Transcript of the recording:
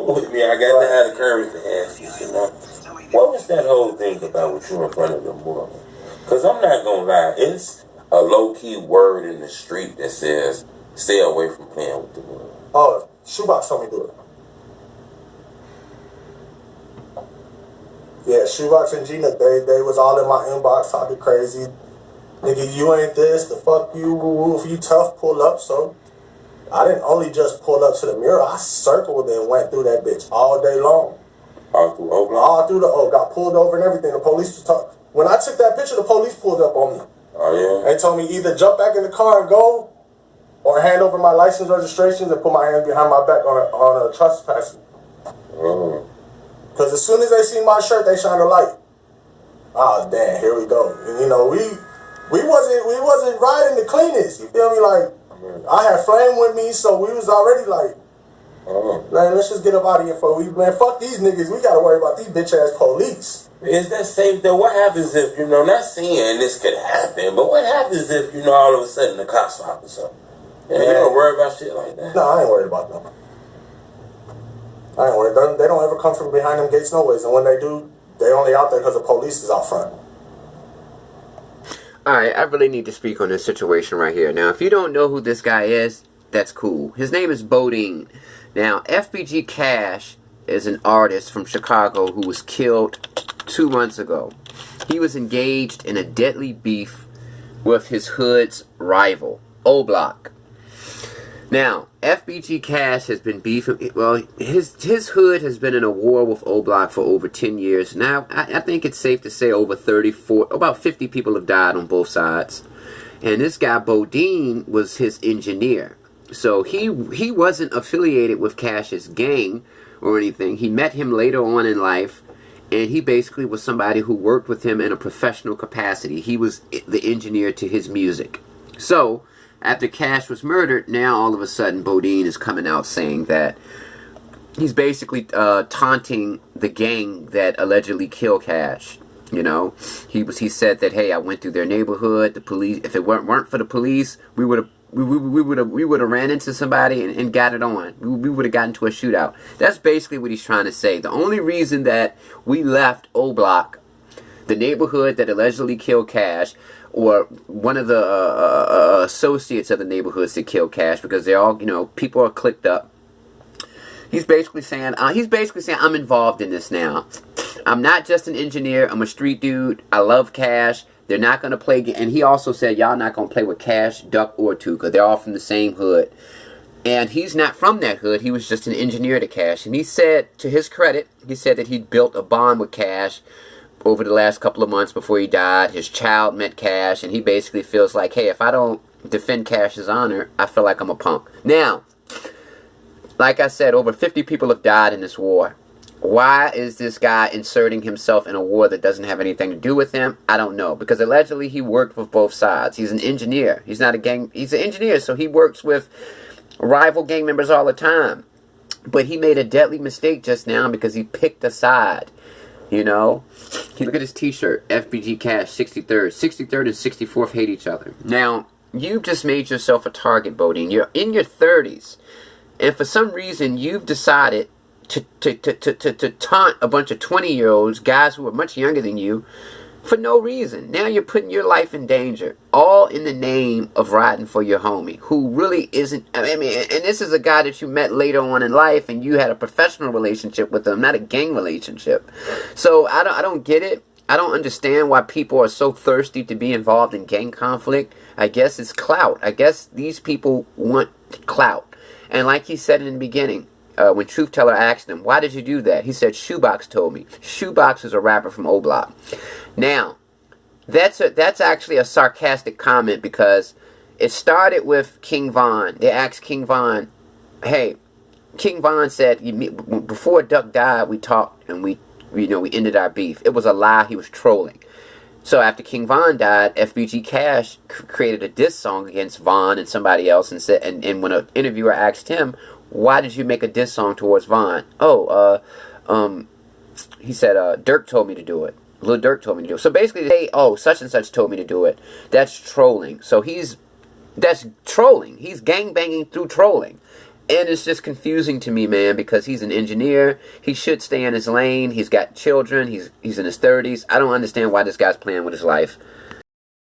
with me. I got to have the courage to ask you, what was that whole thing about with you in front of the woman? Because I'm not going to lie, it's a low-key word in the street that says, stay away from playing with the woman. Oh, Shoebox told me to do it. Yeah, Shoebox and Gina, they was all in my inbox talking crazy. Nigga, you ain't this, the fuck you, if you tough, pull up. So I didn't only just pull up to the mirror, I circled and went through that bitch all day long. All through Oakland? All through the got pulled over and everything. The police was talking. When I took that picture, the police pulled up on me. Oh, yeah? They told me either jump back in the car and go, or hand over my license registrations and put my hands behind my back on a trespassing. Because as soon as they see my shirt, they shine a light. Oh, damn, here we go. And, you know, we wasn't riding the cleanest. You feel me? Like, I had Flame with me, so we was already like, man, let's just get up out of here. Man, fuck these niggas. We got to worry about these bitch-ass police. Is that safe, though? What happens if, not saying this could happen, but what happens if, all of a sudden the cops stop or something? You don't worry about shit like that? No, I ain't worried about them. I ain't worried. They don't ever come from behind them gates no ways. And when they do, they only out there because the police is out front. Alright, I really need to speak on this situation right here. Now, if you don't know who this guy is, that's cool. His name is Bodene. Now, FBG Cash is an artist from Chicago who was killed 2 months ago. He was engaged in a deadly beef with his hood's rival, O-Block. Now, FBG Cash has been beefing, well, his hood has been in a war with O-Block for over 10 years. Now, I think it's safe to say over 34, about 50 people have died on both sides. And this guy, Bodene, was his engineer. So he wasn't affiliated with Cash's gang or anything. He met him later on in life, and he basically was somebody who worked with him in a professional capacity. He was the engineer to his music. So after Cash was murdered, now all of a sudden Bodene is coming out saying that he's basically taunting the gang that allegedly killed Cash. He said that, hey, I went through their neighborhood. The police, if it weren't for the police, we would have ran into somebody and got it on. We would have gotten into a shootout. That's basically what he's trying to say. The only reason that we left the neighborhood that allegedly killed Cash, or one of the associates of the neighborhoods that killed Cash, because they're all, people are clicked up. He's basically saying, I'm involved in this now. I'm not just an engineer. I'm a street dude. I love Cash. They're not going to play. And he also said, y'all not going to play with Cash, Duck, or Two, because they're all from the same hood. And he's not from that hood. He was just an engineer to Cash. And he said, to his credit, he said that he built a bond with Cash over the last couple of months before he died. His child met Cash, and he basically feels like, hey, if I don't defend Cash's honor, I feel like I'm a punk. Now, like I said, over 50 people have died in this war. Why is this guy inserting himself in a war that doesn't have anything to do with him? I don't know. Because allegedly he worked with both sides. He's an engineer. He's not a gang. He's an engineer, so he works with rival gang members all the time. But he made a deadly mistake just now because he picked a side. Look at his t-shirt. FBG Cash, 63rd. 63rd and 64th hate each other. Now, you've just made yourself a target, Bodene. You're in your 30s. And for some reason, you've decided to taunt a bunch of 20-year-olds, guys who are much younger than you, for no reason. Now you're putting your life in danger, all in the name of riding for your homie, who really isn't. I mean, and this is a guy that you met later on in life, and you had a professional relationship with him, not a gang relationship. So I don't get it. I don't understand why people are so thirsty to be involved in gang conflict. I guess it's clout. I guess these people want clout. And like he said in the beginning, when Truthteller asked him, why did you do that? He said, Shoebox told me. Shoebox is a rapper from O-Block. Now, that's actually a sarcastic comment, because it started with King Von. They asked King Von, hey, King Von said, before Duck died, we talked and we ended our beef. It was a lie. He was trolling. So after King Von died, FBG Cash created a diss song against Von and somebody else, and said, and when an interviewer asked him, why did you make a diss song towards Von? He said, Dirk told me to do it. Lil Durk told me to do it. So basically, they, such and such told me to do it. That's trolling. So that's trolling. He's gangbanging through trolling. And it's just confusing to me, man, because he's an engineer. He should stay in his lane. He's got children. He's in his 30s. I don't understand why this guy's playing with his life.